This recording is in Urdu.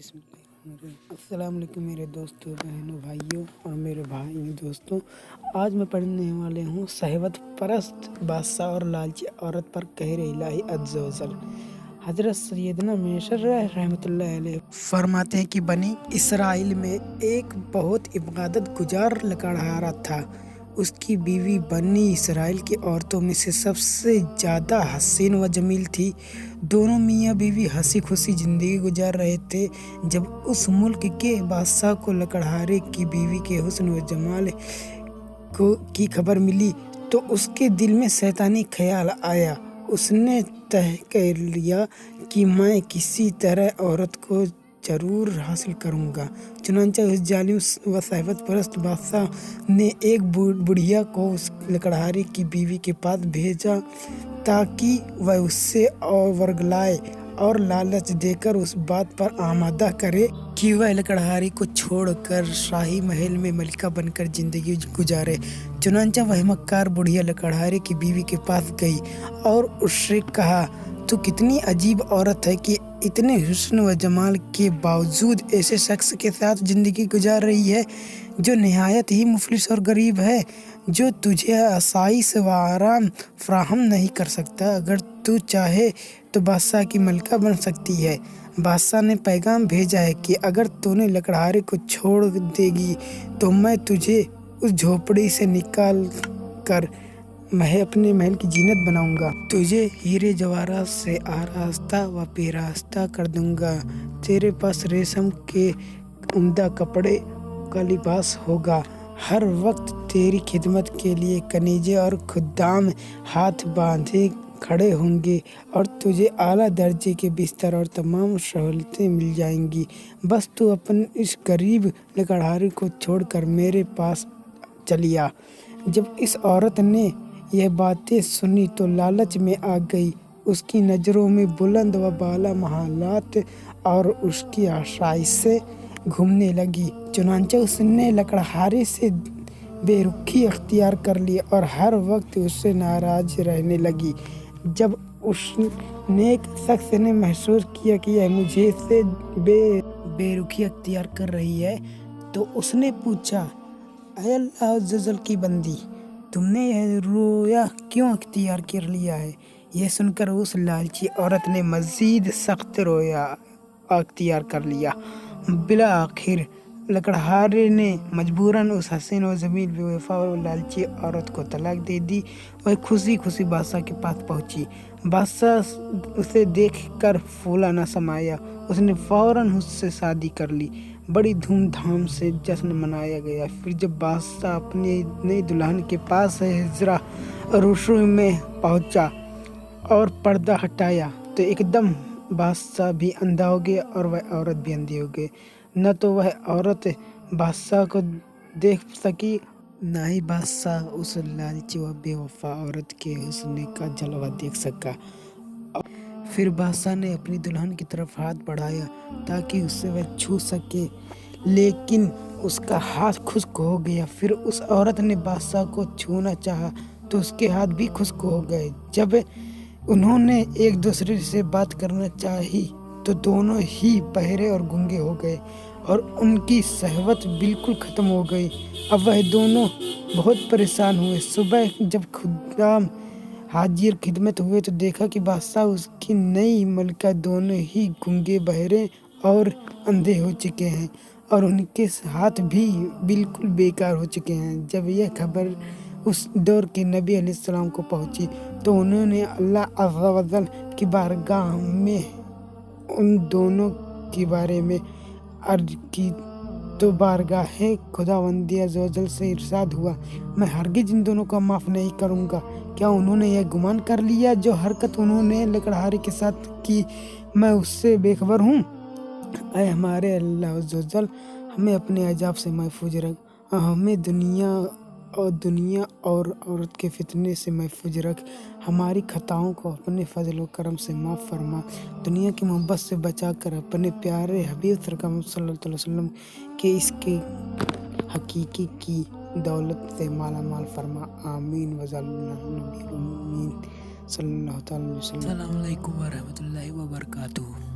السلام علیکم میرے دوستوں، بہنوں، بھائیوں اور میرے بھائی دوستوں، آج میں پڑھنے والے ہوں شہوت پرست بادشاہ اور لالچی عورت پر قہر الہی عز و جل۔ حضرت سیدنا میسر رحمۃ اللہ علیہ فرماتے ہیں کہ بنی اسرائیل میں ایک بہت عبادت گزار لکڑہارا تھا۔ اس کی بیوی بنی اسرائیل کی عورتوں میں سے سب سے زیادہ حسین و جمیل تھی۔ دونوں میاں بیوی ہنسی خوشی زندگی گزار رہے تھے جب اس ملک کے بادشاہ کو لکڑہارے کی بیوی کے حسن و جمال کی خبر ملی تو اس کے دل میں شیطانی خیال آیا۔ اس نے طے کر لیا کہ میں کسی طرح عورت کو ضرور حاصل کروں گا۔ چنانچہ اس ظالم و شہوت پرست بادشاہ نے ایک بڑھیا کو اس لکڑہارے کی بیوی کے پاس بھیجا تاکہ وہ اس سے ورگلائے اور لالچ دے کر اس بات پر آمادہ کرے کہ وہ لکڑہاری کو چھوڑ کر شاہی محل میں ملکہ بن کر زندگی گزارے۔ چنانچہ وہ مکار بڑھیا لکڑہارے کی بیوی کے پاس گئی اور اس سے کہا، تو کتنی عجیب عورت ہے کہ اتنے حسن و جمال کے باوجود ایسے شخص کے ساتھ زندگی گزار رہی ہے جو نہایت ہی مفلس اور غریب ہے، جو تجھے آسائش و آرام فراہم نہیں کر سکتا۔ اگر تو چاہے تو بادشاہ کی ملکہ بن سکتی ہے۔ بادشاہ نے پیغام بھیجا ہے کہ اگر تو نے لکڑہارے کو چھوڑ دے گی تو میں تجھے اس جھوپڑی سے نکال کر میں اپنے محل کی زینت بناؤں گا۔ تجھے ہیرے جواہرات سے آراستہ و پیراستہ کر دوں گا۔ تیرے پاس ریشم کے عمدہ کپڑے کا لباس ہوگا۔ ہر وقت تیری خدمت کے لیے کنیزیں اور خدام ہاتھ باندھے کھڑے ہوں گے اور تجھے اعلیٰ درجے کے بستر اور تمام سہولتیں مل جائیں گی۔ بس تو اپنے اس غریب لکڑہارے کو چھوڑ کر میرے پاس چلی آ۔ جب اس عورت نے یہ باتیں سنی تو لالچ میں آ گئی۔ اس کی نظروں میں بلند و بالا محلات اور اس کی آسائشیں گھومنے لگی۔ چنانچہ اس نے لکڑہارے سے بے رخی اختیار کر لی اور ہر وقت اس سے ناراض رہنے لگی۔ جب اس نیک شخص نے محسوس کیا کہ یہ مجھ سے بے رخی اختیار کر رہی ہے تو اس نے پوچھا، اے اللہ عز و جل کی بندی، تم نے یہ رویا کیوں اختیار کر لیا ہے؟ یہ سن کر اس لالچی عورت نے مزید سخت رویا اختیار کر لیا۔ بالآخر لکڑہارے نے مجبوراً اس حسین و جمیل بے وفا اور لالچی عورت کو طلاق دے دی۔ وہ خوشی خوشی بادشاہ کے پاس پہنچی۔ بادشاہ اسے دیکھ کر پھولا نہ سمایا۔ اس نے فوراً اس سے شادی کر لی۔ بڑی دھوم دھام سے جشن منایا گیا۔ پھر جب بادشاہ اپنی نئی دلہن کے پاس حجرہ رسول میں پہنچا اور پردہ ہٹایا تو ایک دم بادشاہ بھی اندھا ہو گیا اور وہ عورت بھی اندھی ہو گئی۔ نہ تو وہ عورت بادشاہ کو دیکھ سکی، نہ ہی بادشاہ اس لالچی و بے وفا عورت کے حسن کا جلوہ دیکھ سکا۔ پھر بادشاہ نے اپنی دلہن کی طرف ہاتھ بڑھایا تاکہ اسے وہ چھو سکے، لیکن اس کا ہاتھ خشک ہو گیا۔ پھر اس عورت نے بادشاہ کو چھونا چاہا تو اس کے ہاتھ بھی خشک ہو گئے۔ جب انہوں نے ایک دوسرے سے بات کرنا چاہی تو دونوں ہی بہرے اور گونگے ہو گئے اور ان کی شہوت بالکل ختم ہو گئی۔ اب وہ دونوں بہت پریشان ہوئے۔ صبح جب خدام حاضر خدمت ہوئے تو دیکھا کہ بادشاہ اس کی نئی ملکہ دونوں ہی گونگے، بہرے اور اندھے ہو چکے ہیں اور ان کے ہاتھ بھی بالکل بیکار ہو چکے ہیں۔ جب یہ خبر اس دور کے نبی علیہ السلام کو پہنچی تو انہوں نے اللہ عز و جل کی بارگاہ میں ان دونوں کے بارے میں عرض کی تو بارگاہ خداوند عز و جل سے ارشاد ہوا، میں ہرگز ان دونوں کو معاف نہیں کروں گا۔ کیا انہوں نے یہ گمان کر لیا جو حرکت انہوں نے لکڑہارے کے ساتھ کی میں اس سے بے خبر ہوں؟ اے ہمارے اللہ عز و جل، ہمیں اپنے عذاب سے محفوظ رکھ، ہمیں دنیا اور عورت کے فتنے سے محفوظ رکھ، ہماری خطاؤں کو اپنے فضل و کرم سے معاف فرما، دنیا کی محبت سے بچا کر اپنے پیارے حبیب صلی اللہ علیہ وسلم کے عشق حقیقی کی دولت سے مالا مال فرما، آمین وجعلنا نبی الامین صلی اللہ علیہ وسلم۔ السلام علیکم ورحمۃ اللہ وبرکاتہ۔